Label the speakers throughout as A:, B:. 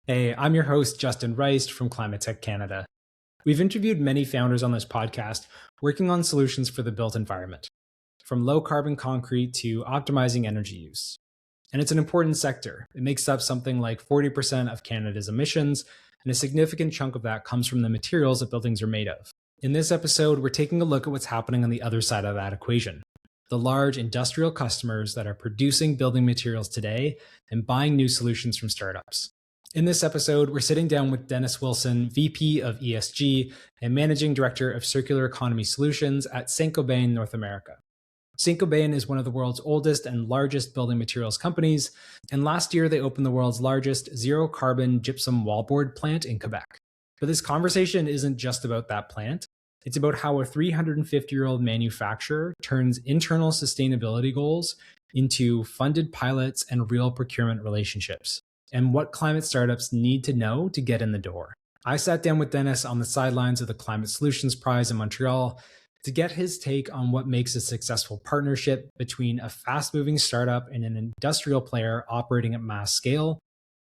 A: Hey, I'm your host, Justin Rice from Climate Tech Canada. We've interviewed many founders on this podcast working on solutions for the built environment, from low carbon concrete to optimizing energy use. And it's an important sector. It makes up something like 40% of Canada's emissions, and a significant chunk of that comes from the materials that buildings are made of. In this episode, we're taking a look at what's happening on the other side of that equation. The large industrial customers that are producing building materials today and buying new solutions from startups. In this episode, we're sitting down with Dennis Wilson, VP of ESG and Managing Director of Circular Economy Solutions at Saint-Gobain North America. Saint-Gobain is one of the world's oldest and largest building materials companies, and last year they opened the world's largest zero-carbon gypsum wallboard plant in Quebec. But this conversation isn't just about that plant. It's about how a 350-year-old manufacturer turns internal sustainability goals into funded pilots and real procurement relationships, and what climate startups need to know to get in the door. I sat down with Dennis on the sidelines of the Climate Solutions Prize in Montreal to get his take on what makes a successful partnership between a fast-moving startup and an industrial player operating at mass scale,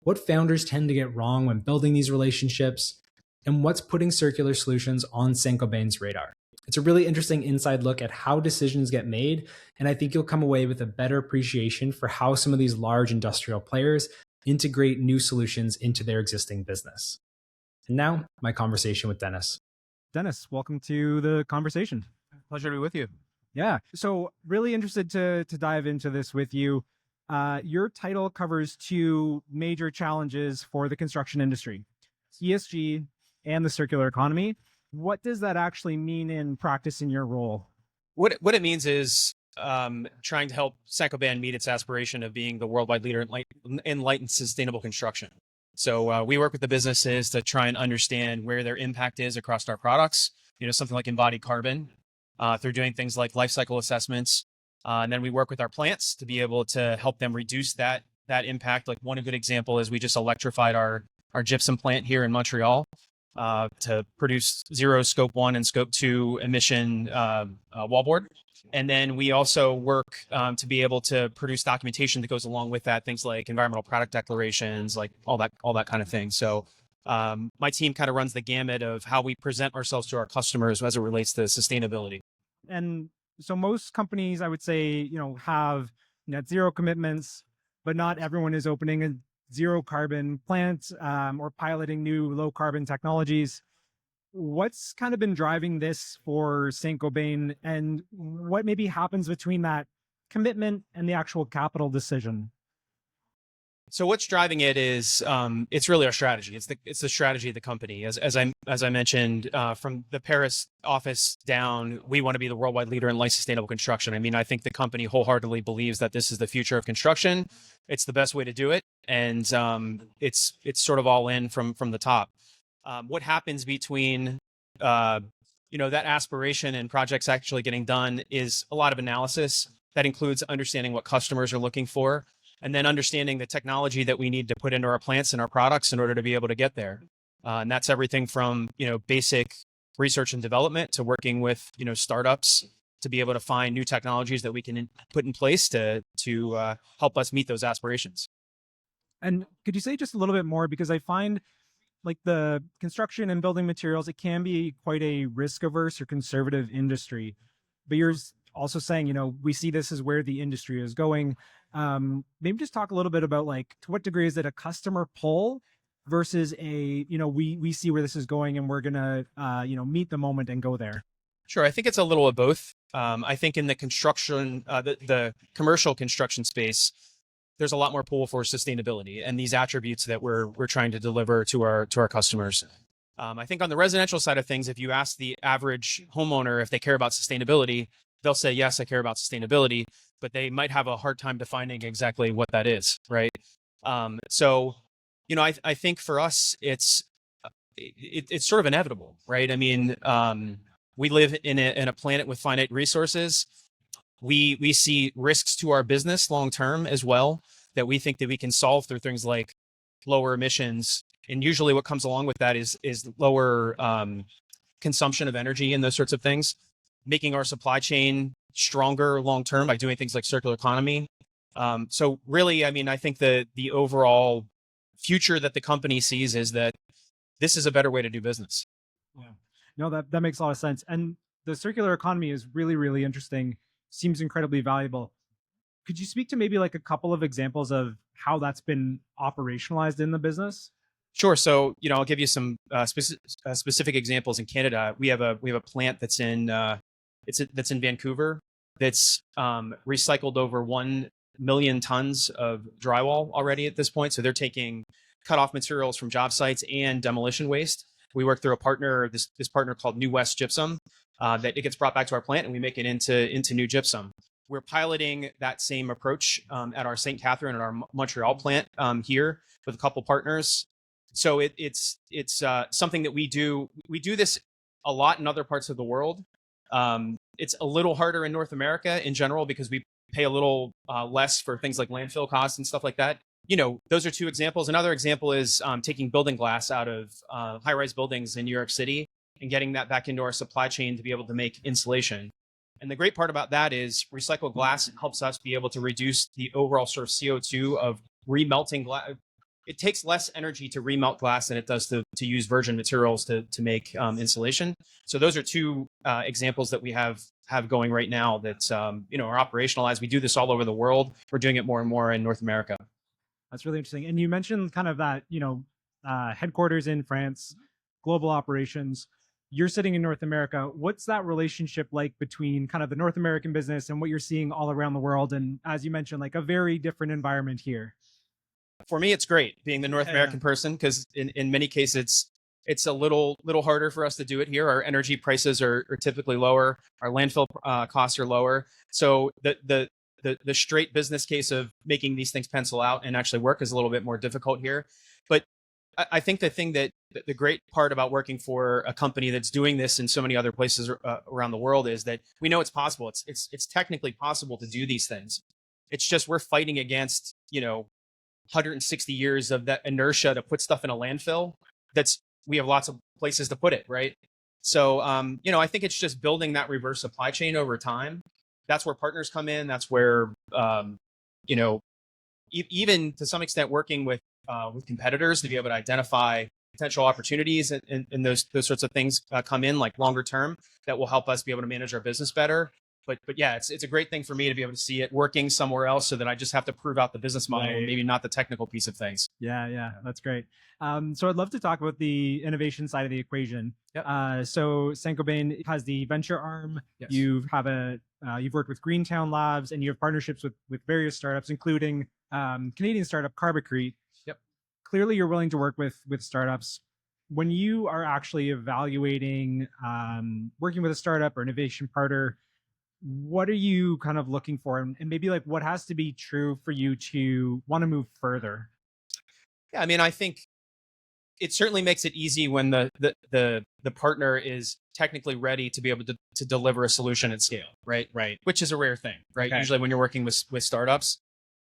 A: what founders tend to get wrong when building these relationships, and what's putting circular solutions on Saint-Gobain's radar. It's a really interesting inside look at how decisions get made, and I think you'll come away with a better appreciation for how some of these large industrial players integrate new solutions into their existing business. And now, my conversation with Dennis.
B: Dennis, welcome to the conversation.
C: Pleasure to be with you.
B: Yeah, so really interested to dive into this with you. Your title covers two major challenges for the construction industry, ESG and the circular economy. What does that actually mean in practice in your role?
C: What it means is trying to help Saint-Gobain meet its aspiration of being the worldwide leader in light and sustainable construction. So we work with the businesses to try and understand where their impact is across our products, something like embodied carbon, through doing things like life cycle assessments. And then we work with our plants to be able to help them reduce that impact. Like one good example is we just electrified our gypsum plant here in Montreal to produce zero scope 1 and scope 2 emission wallboard. And then we also work to be able to produce documentation that goes along with that, things like environmental product declarations, like all that kind of thing. So my team kind of runs the gamut of how we present ourselves to our customers as it relates to sustainability.
B: And so most companies, I would say, have net zero commitments, but not everyone is opening a zero carbon plant or piloting new low carbon technologies. What's kind of been driving this for Saint-Gobain, and what maybe happens between that commitment and the actual capital decision?
C: So what's driving it is it's really our strategy. It's the strategy of the company. As I mentioned, from the Paris office down, we want to be the worldwide leader in light sustainable construction. I mean, I think the company wholeheartedly believes that this is the future of construction. It's the best way to do it, and it's sort of all in from the top. What happens between that aspiration and projects actually getting done is a lot of analysis that includes understanding what customers are looking for, and then understanding the technology that we need to put into our plants and our products in order to be able to get there. And that's everything from, basic research and development to working with, startups to be able to find new technologies that we can put in place to help us meet those aspirations.
B: And could you say just a little bit more? Because I find like the construction and building materials, it can be quite a risk averse or conservative industry. But you're also saying, we see this as where the industry is going. Maybe just talk a little bit about to what degree is it a customer pull versus a, we see where this is going and we're going to, meet the moment and go there.
C: Sure. I think it's a little of both. I think in the construction, the commercial construction space, there's a lot more pull for sustainability and these attributes that we're trying to deliver to our customers. I think on the residential side of things, if you ask the average homeowner if they care about sustainability, they'll say, yes, I care about sustainability, but they might have a hard time defining exactly what that is, right? So, I think for us, it's sort of inevitable, right? I mean, we live in a planet with finite resources. We see risks to our business long term as well that we think that we can solve through things like lower emissions. And usually what comes along with that is lower consumption of energy and those sorts of things, making our supply chain stronger long term by doing things like circular economy. So really, I mean, I think the overall future that the company sees is that this is a better way to do business.
B: Yeah. No, that makes a lot of sense. And the circular economy is really, really interesting. Seems incredibly valuable. Could you speak to maybe like a couple of examples of how that's been operationalized in the business?
C: Sure. So, I'll give you some specific examples. In Canada, we have a plant that's that's in Vancouver that's recycled over 1 million tons of drywall already at this point. So they're taking cut off materials from job sites and demolition waste. We work through a partner, this partner called New West Gypsum, that it gets brought back to our plant and we make it into new gypsum. We're piloting that same approach at our St. Catherine and our Montreal plant here with a couple partners. So it's something that we do. We do this a lot in other parts of the world. It's a little harder in North America in general because we pay a little less for things like landfill costs and stuff like that. Those are two examples. Another example is taking building glass out of high-rise buildings in New York City and getting that back into our supply chain to be able to make insulation. And the great part about that is recycled glass helps us be able to reduce the overall sort of CO2 of remelting glass. It takes less energy to remelt glass than it does to use virgin materials to make insulation. So those are two examples that we have going right now that are operationalized. We do this all over the world. We're doing it more and more in North America.
B: That's really interesting. And you mentioned kind of that, headquarters in France, global operations. You're sitting in North America. What's that relationship like between kind of the North American business and what you're seeing all around the world? And as you mentioned, like a very different environment here.
C: For me, it's great being the North American person because in many cases, it's a little harder for us to do it here. Our energy prices are typically lower. Our landfill costs are lower. So the straight business case of making these things pencil out and actually work is a little bit more difficult here. But I think the great part about working for a company that's doing this in so many other places around the world is that we know it's possible. It's technically possible to do these things. It's just we're fighting against 160 years of that inertia to put stuff in a landfill. We have lots of places to put it, right? So I think it's just building that reverse supply chain over time. That's where partners come in. That's where even to some extent working with competitors to be able to identify potential opportunities and those sorts of things come in like longer term that will help us be able to manage our business better. But yeah, it's a great thing for me to be able to see it working somewhere else so that I just have to prove out the business model, and maybe not the technical piece of things.
B: Yeah, that's great. So I'd love to talk about the innovation side of the equation.
C: Yep.
B: So Saint-Gobain has the venture arm.
C: Yes.
B: You've worked with Greentown Labs, and you have partnerships with various startups, including Canadian startup Carbacrete.
C: Yep.
B: Clearly, you're willing to work with startups. When you are actually evaluating working with a startup or innovation partner, what are you kind of looking for, and maybe like what has to be true for you to want to move further?
C: Yeah, I mean, I think it certainly makes it easy when the partner is technically ready to be able to deliver a solution at scale, right?
B: Right.
C: Which is a rare thing, right?
B: Okay.
C: Usually when you're working with startups,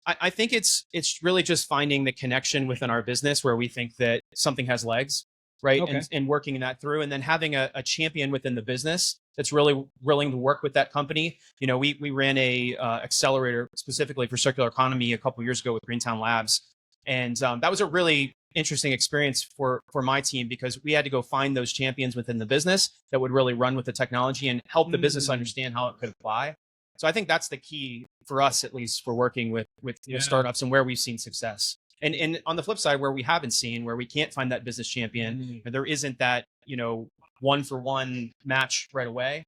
C: I think it's really just finding the connection within our business where we think that something has legs, right?
B: Okay.
C: And working that through, and then having a champion within the business that's really willing to work with that company. We ran a accelerator specifically for circular economy a couple years ago with Greentown Labs, and that was a really interesting experience for my team because we had to go find those champions within the business that would really run with the technology and help the business understand how it could apply. So I think that's the key for us, at least for working with startups and where we've seen success. And on the flip side, where we haven't seen, where we can't find that business champion, there isn't that, 1-for-1 match right away.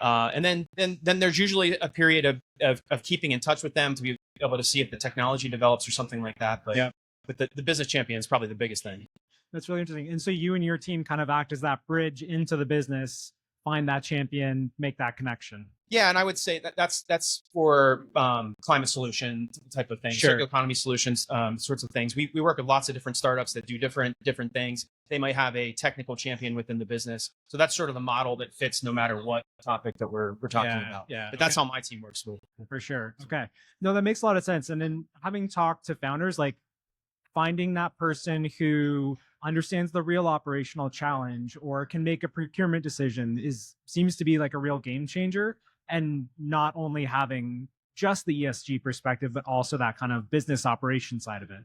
C: And then there's usually a period of keeping in touch with them to be able to see if the technology develops or something like that. But the business champion is probably the biggest thing.
B: That's really interesting. And so you and your team kind of act as that bridge into the business, find that champion, make that connection.
C: Yeah, and I would say that's for climate solution type of thing, circular economy solutions, sorts of things. We work with lots of different startups that do different things. They might have a technical champion within the business, so that's sort of the model that fits no matter what topic that we're talking about.
B: Yeah,
C: but that's how my team works.
B: For sure. Okay, no, that makes a lot of sense. And then having talked to founders, like finding that person who understands the real operational challenge or can make a procurement decision seems to be like a real game changer. And not only having just the ESG perspective, but also that kind of business operation side of it.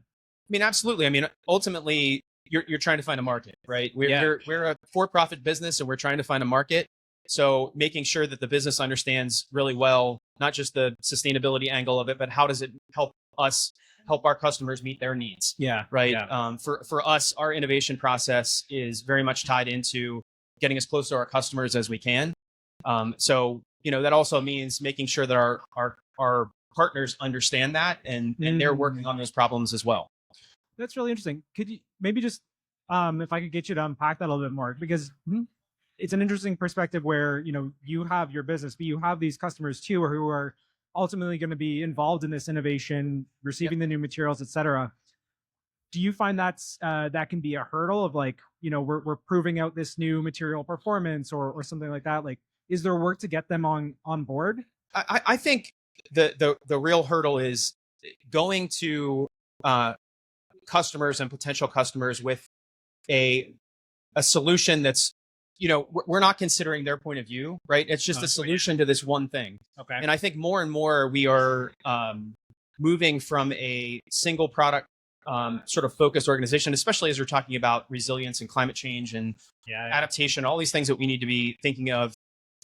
C: mean, absolutely. I mean, ultimately, you're trying to find a market, right? We're a for-profit business, and we're trying to find a market. So making sure that the business understands really well, not just the sustainability angle of it, but how does it help us help our customers meet their needs?
B: Yeah.
C: Right.
B: Yeah.
C: For us, our innovation process is very much tied into getting as close to our customers as we can. So that also means making sure that our partners understand that and they're working on those problems as well.
B: That's really interesting. Could you maybe just, if I could get you to unpack that a little bit more, because it's an interesting perspective where, you have your business, but you have these customers too, who are ultimately going to be involved in this innovation, receiving the new materials, et cetera. Do you find that can be a hurdle of like, we're proving out this new material performance or something like that? Like, is there work to get them on board?
C: I think the real hurdle is going to customers and potential customers with a solution that's, we're not considering their point of view, right? It's just a solution to this one thing.
B: Okay.
C: And I think more and more we are moving from a single product sort of focused organization, especially as we're talking about resilience and climate change and adaptation, all these things that we need to be thinking of.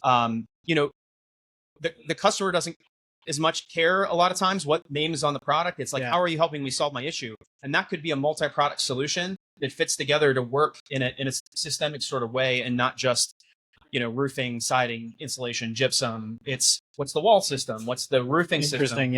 C: The customer doesn't as much care a lot of times what name is on the product. It's like, how are you helping me solve my issue? And that could be a multi-product solution that fits together to work in a systemic sort of way, and not just roofing, siding, insulation, gypsum. It's what's the wall system, what's the roofing system,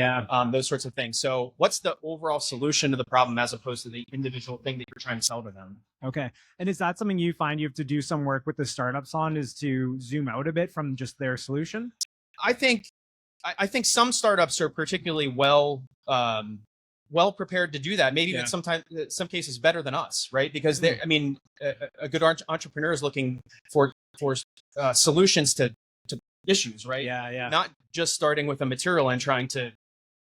C: those sorts of things. So what's the overall solution to the problem as opposed to the individual thing that you're trying to sell to them?
B: Okay. And is that something you find you have to do some work with the startups on, is to zoom out a bit from just their solution?
C: I think some startups are particularly well prepared to do that. Maybe even sometimes, some cases, better than us, right? Because they're, a good entrepreneur is looking for solutions to issues, right?
B: Yeah.
C: Not just starting with a material and trying to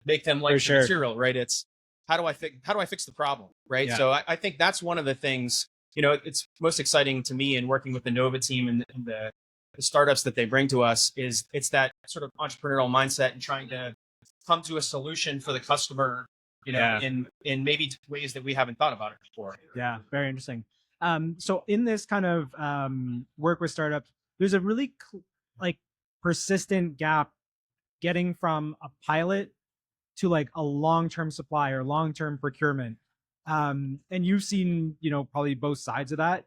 C: make them like the material, right? It's how do I fix the problem, right?
B: Yeah.
C: So I think that's one of the things, it's most exciting to me in working with the Nova team and the startups that they bring to us, is it's that sort of entrepreneurial mindset and trying to come to a solution for the customer, in maybe ways that we haven't thought about it before.
B: Yeah, very interesting. So in this kind of work with startups, there's a really persistent gap getting from a pilot to like a long-term supply or long-term procurement. And you've seen, probably both sides of that.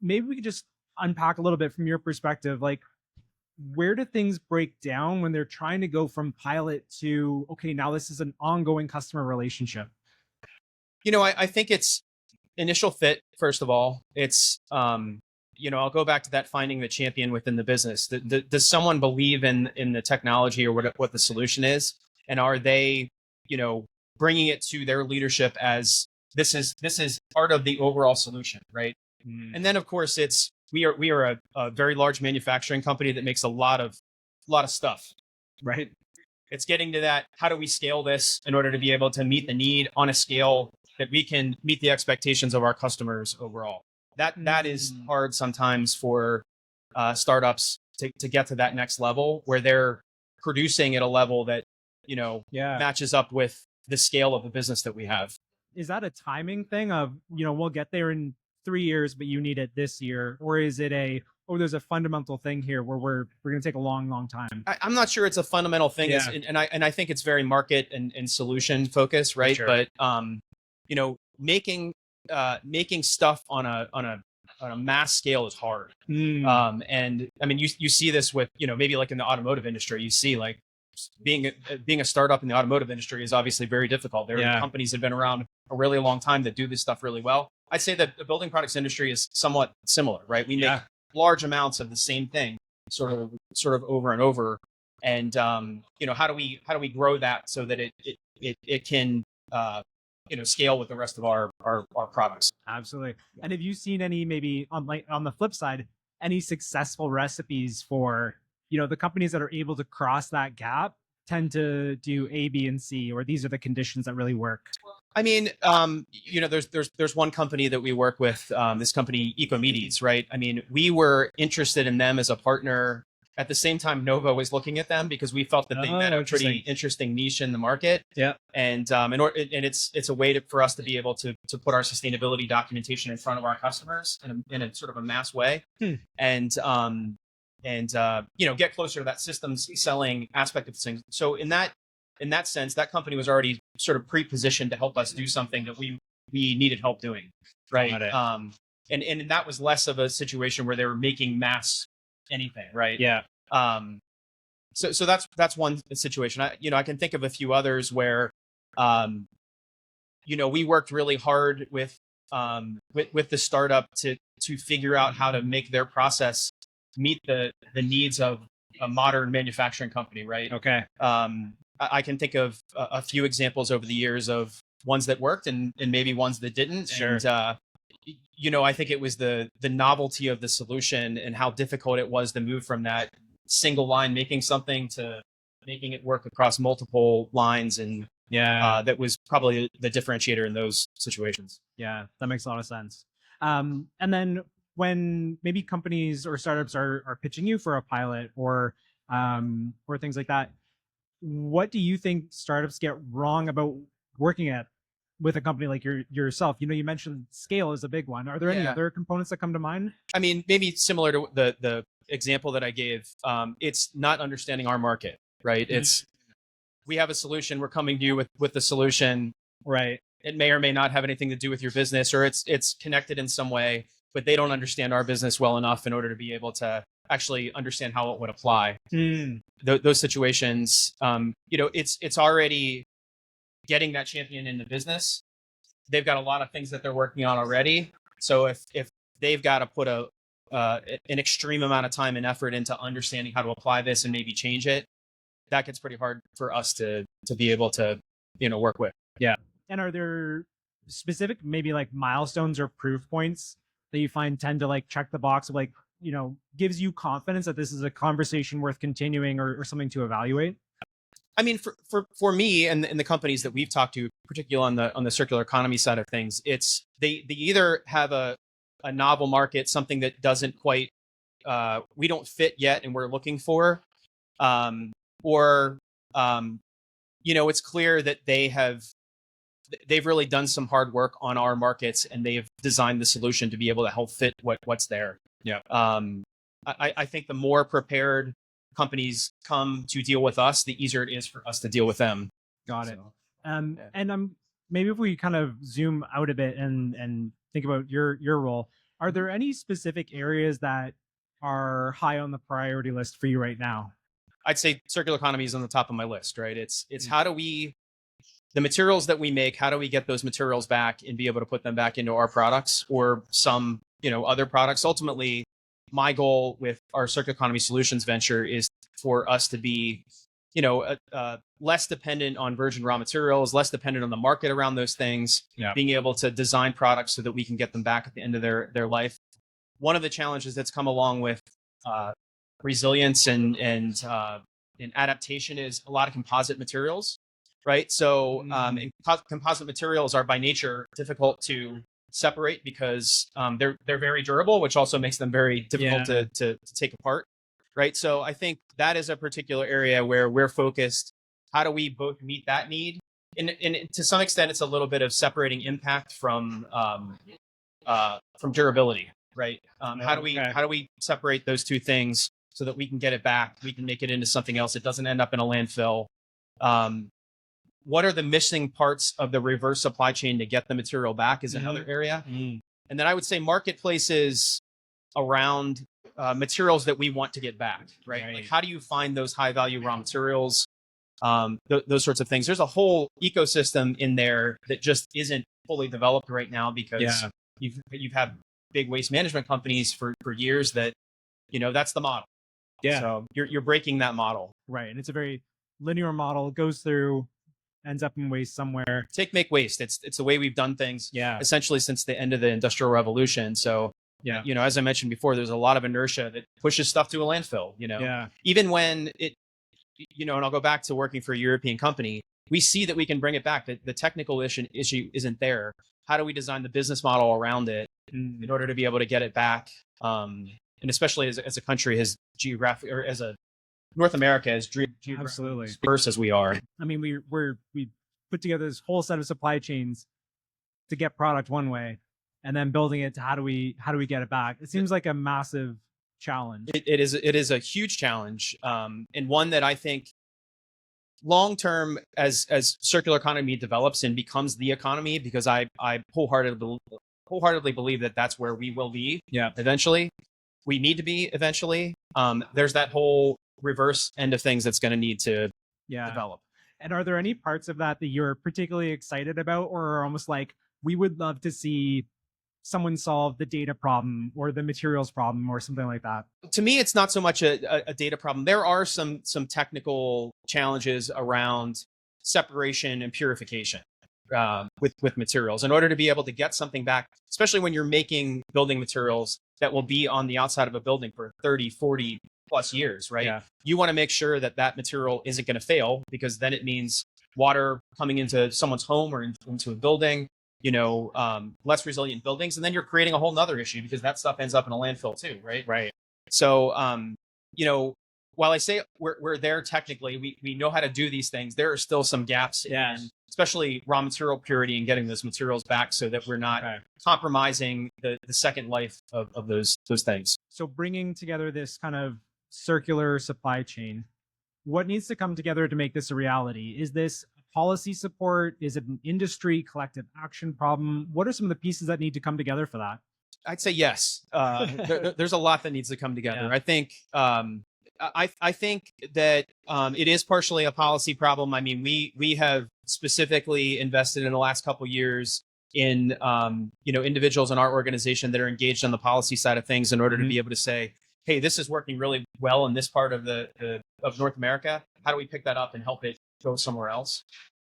B: Maybe we could just unpack a little bit from your perspective, like, where do things break down when they're trying to go from pilot to, okay, now this is an ongoing customer relationship?
C: I think it's initial fit, first of all. It's, I'll go back to that finding the champion within the business. Does someone believe in the technology or what the solution is? And are they, bringing it to their leadership as this is part of the overall solution, right? And then, of course, we are a very large manufacturing company that makes a lot of stuff, right? It's getting to that. How do we scale this in order to be able to meet the need on a scale that we can meet the expectations of our customers overall? That is hard sometimes for startups to get to that next level where they're producing at a level that matches up with the scale of the business that we have.
B: Is that a timing thing of, we'll get there in 3 years, but you need it this year? Or is it there's a fundamental thing here where we're going to take a long time?
C: I'm not sure it's a fundamental thing.
B: Yeah.
C: And I think it's very market and solution focused, right?
B: Sure.
C: But, making stuff on a mass scale is hard. And I mean, you see this with, maybe like in the automotive industry, you see like being a startup in the automotive industry is obviously very difficult. There are companies that have been around a really long time that do this stuff really well. I'd say that the building products industry is somewhat similar, right? We make large amounts of the same thing, sort of over and over. And how do we grow that so that it can scale with the rest of our products?
B: Absolutely. And have you seen any, maybe on the flip side, any successful recipes for the companies that are able to cross that gap tend to do A, B, and C, or these are the conditions that really work?
C: I mean, there's one company that we work with, this company Ecomedes, right? I mean, we were interested in them as a partner At the same time, Nova was looking at them because we felt that they had a pretty interesting niche in the market.
B: Yeah.
C: And it's a way for us to be able to put our sustainability documentation in front of our customers in a sort of a mass way. And get closer to that systems selling aspect of things. So in that sense, that company was already sort of pre-positioned to help us do something that we needed help doing. Right. And that was less of a situation where they were making mass anything, right?
B: Yeah.
C: So that's one situation. I can think of a few others where, we worked really hard with the startup to figure out how to make their process meet the needs of a modern manufacturing company, right?
B: Okay.
C: I can think of a few examples over the years of ones that worked and maybe ones that didn't.
B: Sure.
C: And, I think it was the novelty of the solution and how difficult it was to move from that single line making something to making it work across multiple lines. And that was probably the differentiator in those situations.
B: Yeah, that makes a lot of sense. And then when maybe companies or startups are pitching you for a pilot or things like that, what do you think startups get wrong about working with a company like yourself? You mentioned scale is a big one. Are there any other components that come to mind?
C: I mean, maybe similar to the example that I gave. It's not understanding our market, right? Mm-hmm. It's we have a solution. We're coming to you with the solution,
B: right?
C: It may or may not have anything to do with your business, or it's connected in some way, but they don't understand our business well enough in order to be able to actually understand how it would apply. Those situations, it's already getting that champion in the business. They've got a lot of things that they're working on already. So if they've got to put an extreme amount of time and effort into understanding how to apply this and maybe change it, that gets pretty hard for us to be able to, work with.
B: Yeah. And are there specific maybe like milestones or proof points that you find tend to like check the box of like, gives you confidence that this is a conversation worth continuing or something to evaluate?
C: I mean, for me and the companies that we've talked to, particularly on the circular economy side of things, it's they either have a novel market, something that doesn't quite we don't fit yet and we're looking for, or it's clear that they've really done some hard work on our markets and they've designed the solution to be able to help fit what's there.
B: Yeah.
C: I think the more prepared companies come to deal with us, the easier it is for us to deal with them.
B: Got it. And maybe if we kind of zoom out a bit and think about your role, are there any specific areas that are high on the priority list for you right now?
C: I'd say circular economy is on the top of my list, right? It's how do we, the materials that we make, how do we get those materials back and be able to put them back into our products or some, other products? Ultimately, my goal with our circular economy solutions venture is for us to be, less dependent on virgin raw materials, less dependent on the market around those things, being able to design products so that we can get them back at the end of their life. One of the challenges that's come along with resilience and adaptation is a lot of composite materials, right? So composite materials are by nature difficult to separate because they're very durable, which also makes them very difficult to take apart, right? So I think that is a particular area where we're focused. How do we both meet that need? And to some extent, it's a little bit of separating impact from durability, right? How do we separate those two things so that we can get it back, we can make it into something else, it doesn't end up in a landfill? What are the missing parts of the reverse supply chain to get the material back is another area. And then I would say marketplaces around materials that we want to get back, right? Like how do you find those high value raw materials? Those sorts of things. There's a whole ecosystem in there that just isn't fully developed right now because you've had big waste management companies for years that, that's the model. Yeah. So you're breaking that model.
B: Right. And it's a very linear model, goes through, ends up in waste somewhere.
C: Take, make, waste. It's the way we've done things essentially since the end of the Industrial Revolution. So, as I mentioned before, there's a lot of inertia that pushes stuff to a landfill, even when it, and I'll go back to working for a European company, we see that we can bring it back. The technical issue isn't there. How do we design the business model around it in order to be able to get it back? and especially as a country has geographic, or as a North America as
B: Absolutely.
C: diverse as we are.
B: I mean, we put together this whole set of supply chains to get product one way, and then building it to how do we get it back? It seems like a massive challenge.
C: It is a huge challenge, and one that I think long term, as circular economy develops and becomes the economy, because I wholeheartedly believe that that's where we will be.
B: Yeah.
C: Eventually, we need to be eventually. There's that whole reverse end of things that's going to need to develop.
B: And are there any parts of that you're particularly excited about, or are almost like, we would love to see someone solve the data problem or the materials problem or something like that?
C: To me, it's not so much a data problem. There are some technical challenges around separation and purification with materials in order to be able to get something back, especially when you're making building materials that will be on the outside of a building for 30, 40 plus years, right?
B: Yeah.
C: You want to make sure that material isn't going to fail, because then it means water coming into someone's home or into a building, less resilient buildings. And then you're creating a whole nother issue, because that stuff ends up in a landfill too, right?
B: Right.
C: So, while I say we're there technically, we know how to do these things, there are still some gaps in especially raw material purity and getting those materials back so that we're not compromising the second life of those things.
B: So bringing together this kind of circular supply chain, what needs to come together to make this a reality? Is this policy support? Is it an industry collective action problem? What are some of the pieces that need to come together for that?
C: I'd say yes. There's a lot that needs to come together.
B: Yeah.
C: I think I think that it is partially a policy problem. I mean, we have specifically invested in the last couple of years in individuals in our organization that are engaged on the policy side of things in order to be able to say, hey, this is working really well in this part of of North America. How do we pick that up and help it go somewhere else?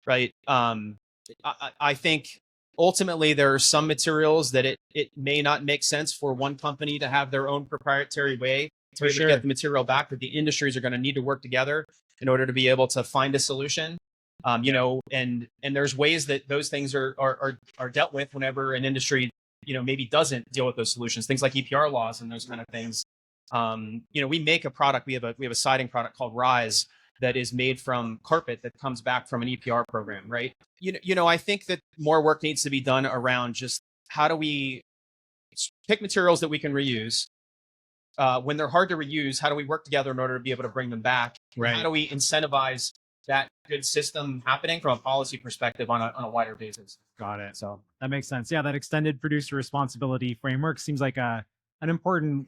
C: Right. I think ultimately there are some materials that it may not make sense for one company to have their own proprietary way to get the material back, but the industries are going to need to work together in order to be able to find a solution. And there's ways that those things are dealt with whenever an industry, maybe doesn't deal with those solutions, things like EPR laws and those kind of things. We make a product, we have a siding product called Rise that is made from carpet that comes back from an EPR program, right? I think that more work needs to be done around just how do we pick materials that we can reuse. When they're hard to reuse, how do we work together in order to be able to bring them back?
B: Right.
C: How do we incentivize that good system happening from a policy perspective on a wider basis?
B: Got it. So that makes sense. Yeah, that extended producer responsibility framework seems like an important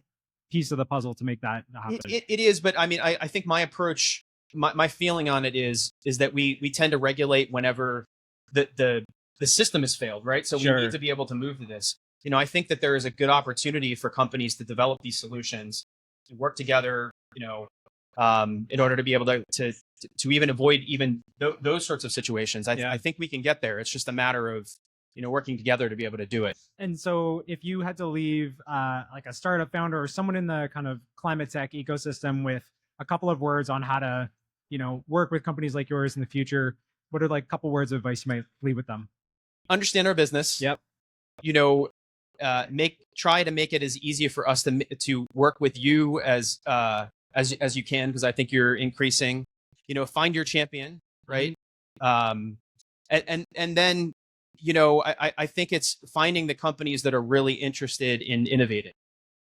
B: piece of the puzzle to make that happen.
C: It is, but I mean, I think my approach, my feeling on it is that we tend to regulate whenever the system has failed, right? So we need to be able to move to this. I think that there is a good opportunity for companies to develop these solutions, to work together, in order to be able to even avoid even those sorts of situations. I think we can get there. It's just a matter of, working together to be able to do it.
B: And so if you had to leave like a startup founder or someone in the kind of climate tech ecosystem with a couple of words on how to, work with companies like yours in the future, what are like a couple words of advice you might leave with them?
C: Understand our business.
B: Yep.
C: Try to make it as easy for us to work with you as you can, because I think you're increasing. Find your champion, right? And then I think it's finding the companies that are really interested in innovating,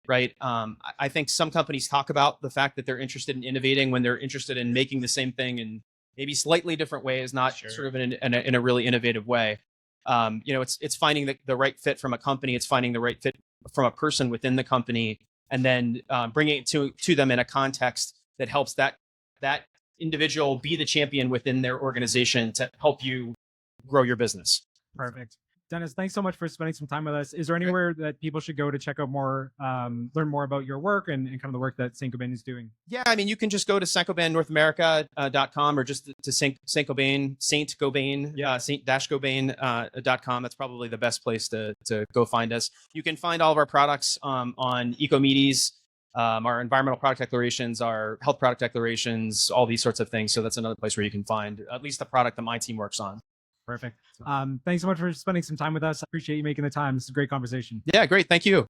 C: right? I think some companies talk about the fact that they're interested in innovating when they're interested in making the same thing in maybe slightly different ways, not sort of in a really innovative way. It's finding the right fit from a company. It's finding the right fit from a person within the company, and then bringing it to them in a context that helps that individual be the champion within their organization to help you grow your business.
B: Perfect. Dennis, thanks so much for spending some time with us. Is there anywhere that people should go to check out more, learn more about your work and kind of the work that Saint-Gobain is doing?
C: Yeah, I mean, you can just go to Saint-GobainNorthAmerica.com or just to Saint-Gobain, Saint-Gobain.com. That's probably the best place to go find us. You can find all of our products on Ecomedes, our environmental product declarations, our health product declarations, all these sorts of things. So that's another place where you can find at least the product that my team works on.
B: Perfect. Thanks so much for spending some time with us. I appreciate you making the time. This is a great conversation.
C: Yeah, great. Thank you.